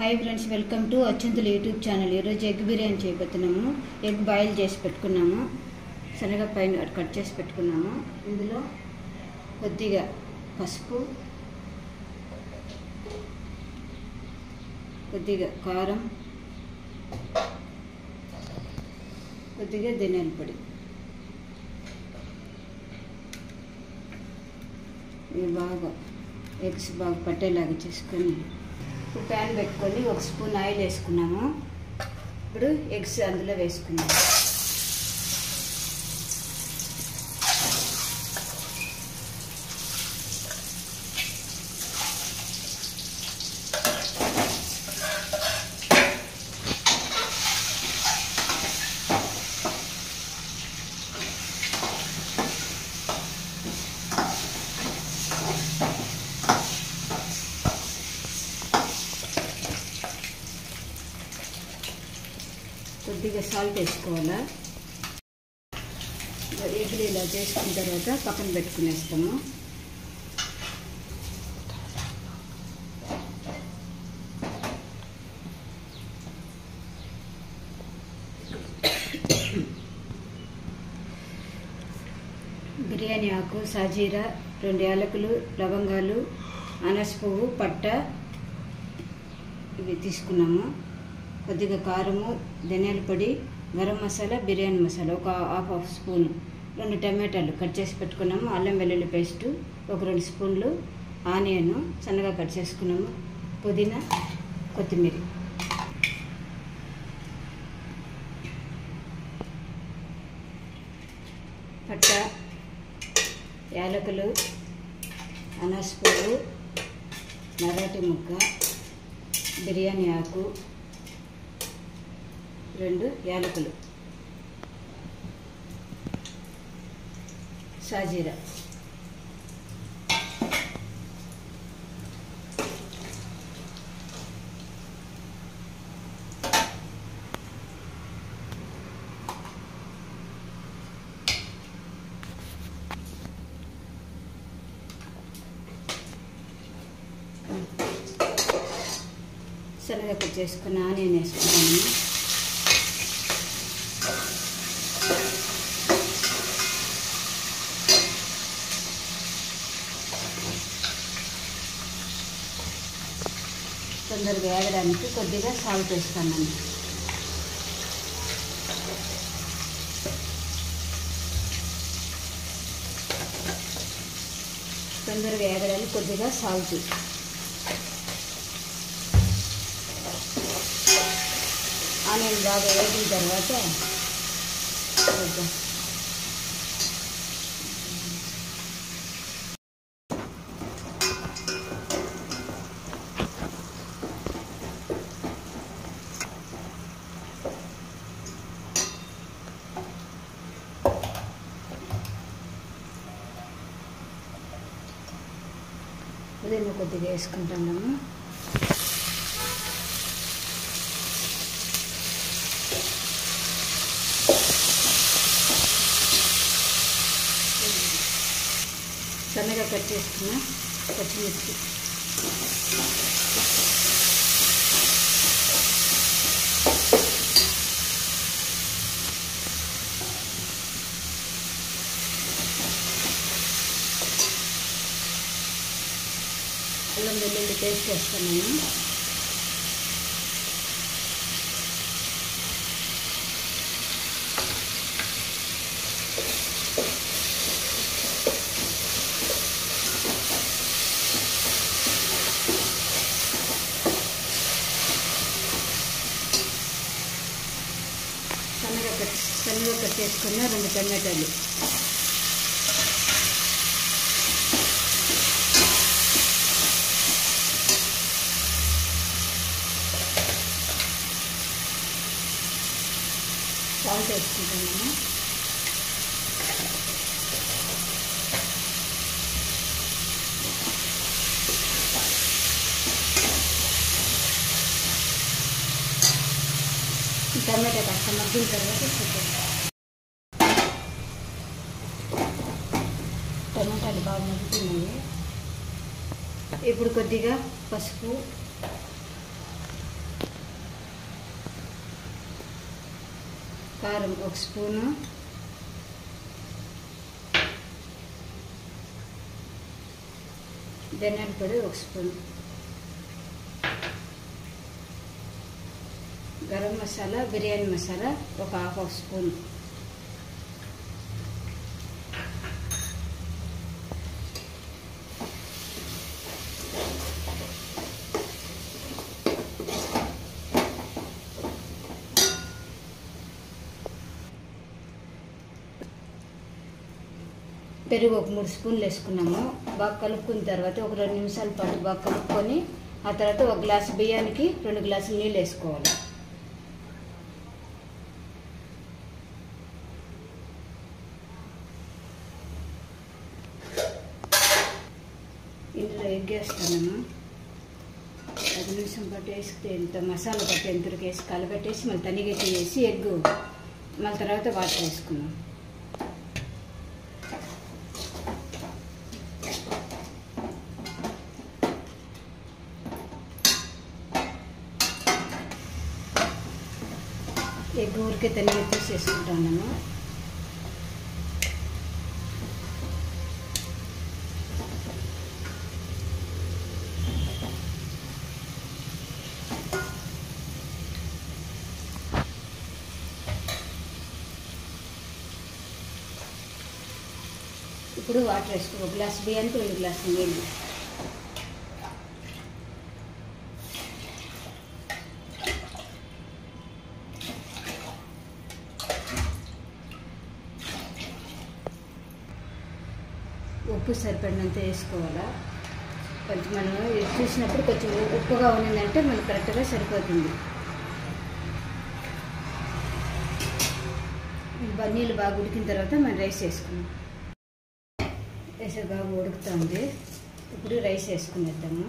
Hi friends, welcome to అత్యంతుల YouTube channel. ఈరోజు egg biryani చేయబోతున్నాము. ఎగ్ బాయిల్ చేసి పెట్టుకున్నాము, శనగపైన కట్ చేసి పెట్టుకున్నాము. ఇందులో కొద్దిగా పసుపు, కొద్దిగా కారం, కొద్దిగా ధనియాల పొడి, ఇవి బాగా ఎగ్స్ బాగా పట్టేలాగా చేసుకొని ఇప్పుడు ప్యాన్ పెట్టుకొని ఒక స్పూన్ ఆయిల్ వేసుకున్నాము. ఇప్పుడు ఎగ్స్ అందులో వేసుకున్నాము. కొద్దిగా సాల్ట్ వేసుకోవాలా. ఎగ్లు ఇలా చేసుకున్న తర్వాత పక్కన పెట్టుకునేస్తాము. బిర్యానీ ఆకు, సాజీరా, 2 యాలకులు, లవంగాలు, అనాస పువ్వు, పట్ట ఇవి తీసుకున్నాము. కొద్దిగా కారము, ధనియాల పొడి, గరం మసాలా, బిర్యానీ మసాలా ఒక హాఫ్ స్పూన్, 2 టమాటాలు కట్ చేసి పెట్టుకున్నాము. అల్లం వెల్లుల్లి పేస్టు ఒక 2 స్పూన్లు, ఆనియన్ సన్నగా కట్ చేసుకున్నాము, పుదీనా, కొత్తిమీర. పట్ట, యాలకులు, అనాస పువ్వు, మరాఠీ ముక్క, బిర్యానీ ఆకు, 2 యాలకులు, సాజీరా, సన్నగా కట్ చేసుకున్న ఆనియన్ వేసుకున్నాము. తొందరగా వేగడానికి కొద్దిగా సాల్ట్ వేస్తానండి. తొందరగా వేగడానికి కొద్దిగా సాల్ట్. ఆనియన్ బాగా వేగిన తర్వాత పుదీనా కొద్దిగా వేసుకుంటున్నాము. సన్నగా కట్ చేసుకున్న పచ్చిమిర్చి, అల్లం వెల్లుల్లి పేస్ట్ వేస్తున్నాను. సన్నగా కట్ చేసుకున్న 2 టమాటాలు, సాల్ట్ వేసుకుంటున్నాము. టమాటా కాస్త మగ్గిన తర్వాత టమాటాలు బాగా మగ్గుతున్నాయి. ఇప్పుడు కొద్దిగా పసుపు, కారం 1 స్పూను, ధనియాల పొడి 1 స్పూన్, గరం మసాలా బిర్యానీ మసాలా ఒక ½ స్పూన్, పెరుగు ఒక 3 స్పూన్లు వేసుకున్నాము. బాగా కలుపుకున్న తర్వాత ఒక 2 నిమిషాల పాటు బాగా కలుపుకొని ఆ తర్వాత 1 గ్లాసు బియ్యానికి 2 గ్లాసులు నీళ్ళు వేసుకోవాలి. ఇందులో ఎగ్ వేస్తాను. 5 నిమిషం పాటు వేస్తే ఇంత మసాలా పట్టి ఎంతకు వేసి కలపెట్టేసి మళ్ళీ తనిగేసి వేసి ఎగ్ మళ్ళీ తర్వాత వాటర్ వేసుకున్నాం. ఎగ్ ఊరికే తనిగా తీసేసుకుంటాను. ఇప్పుడు వాటర్ వేసుకో. 1 గ్లాసు బియ్యానికి 2 గ్లాసులు నీళ్ళు. ఉప్పు సరిపడినంత వేసుకోవాలా. కొంచెం మనం చూసినప్పుడు కొంచెం ఉప్పుగా ఉన్నదంటే మనకు కరెక్ట్గా సరిపోతుంది. నీళ్ళు బాగా ఉడికిన తర్వాత మనం రైస్ వేసుకున్నాం. రైస్ బాగా ఉడుకుతుంది. ఇప్పుడు రైస్ వేసుకునేద్దాము.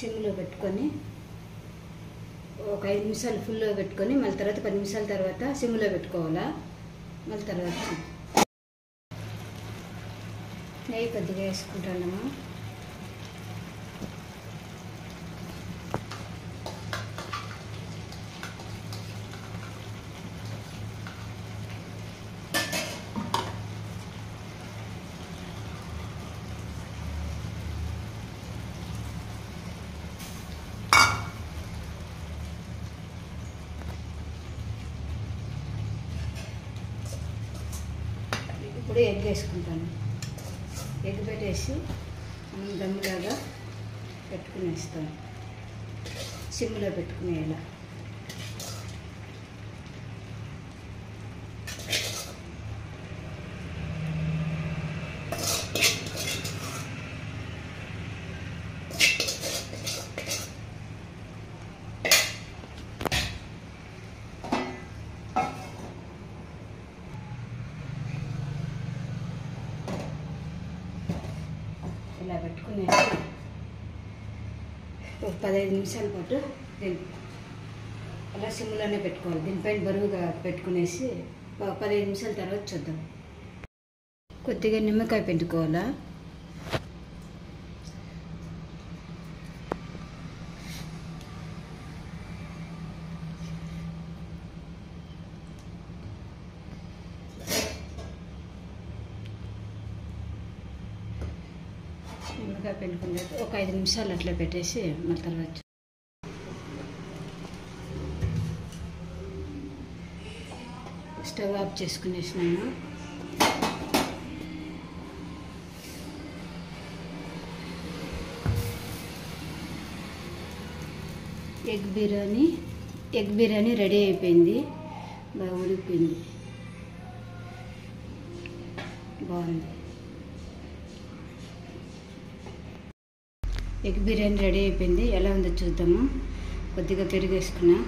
సిమ్లో పెట్టుకొని ఒక 5 నిమిషాలు ఫుల్లో పెట్టుకొని మళ్ళీ తర్వాత 10 నిమిషాల తర్వాత సిమ్లో పెట్టుకోవాలా. మళ్ళీ తర్వాత నెయ్యి కొద్దిగా వేసుకుంటాము. ఇప్పుడు ఎగ్ వేసుకుంటాను. ఎగ్ పెట్టేసి మనం దమ్ములాగా పెట్టుకునేస్తాం. సిమ్లో పెట్టుకునేలా. ఇలా పెట్టుకునేసి ఒక 15 నిమిషాల పాటు అలా సిమ్లోనే పెట్టుకోవాలి. దీనిపైన బరువుగా పెట్టుకునేసి 15 నిమిషాల తర్వాత చూద్దాం. కొద్దిగా నిమ్మకాయ పిండుకోవాలా. నిమ్మకాయ పిండుకున్న ఒక 5 నిమిషాలు అట్లా పెట్టేసి మళ్ళీ తర్వాత స్టవ్ ఆఫ్ చేసుకునేసినాను. ఎగ్ బిర్యానీ రెడీ అయిపోయింది. బాగా ఉడికిపోయింది. బాగుంది. ఎగ్ బిర్యానీ రెడీ అయిపోయింది. ఎలా ఉందో చూద్దాము. కొద్దిగా పెరుగు వేసుకున్నా.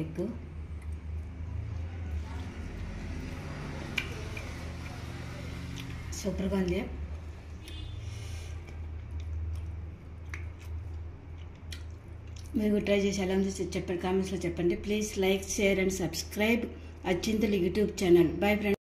ఎగ్ సూపర్గా ఉంది. మీరు ట్రై చేసి ఎలా ఉందో చెప్పండి, కామెంట్స్లో చెప్పండి. Please like, share and subscribe అచ్చింతలు యూట్యూబ్ ఛానల్. Bye friends.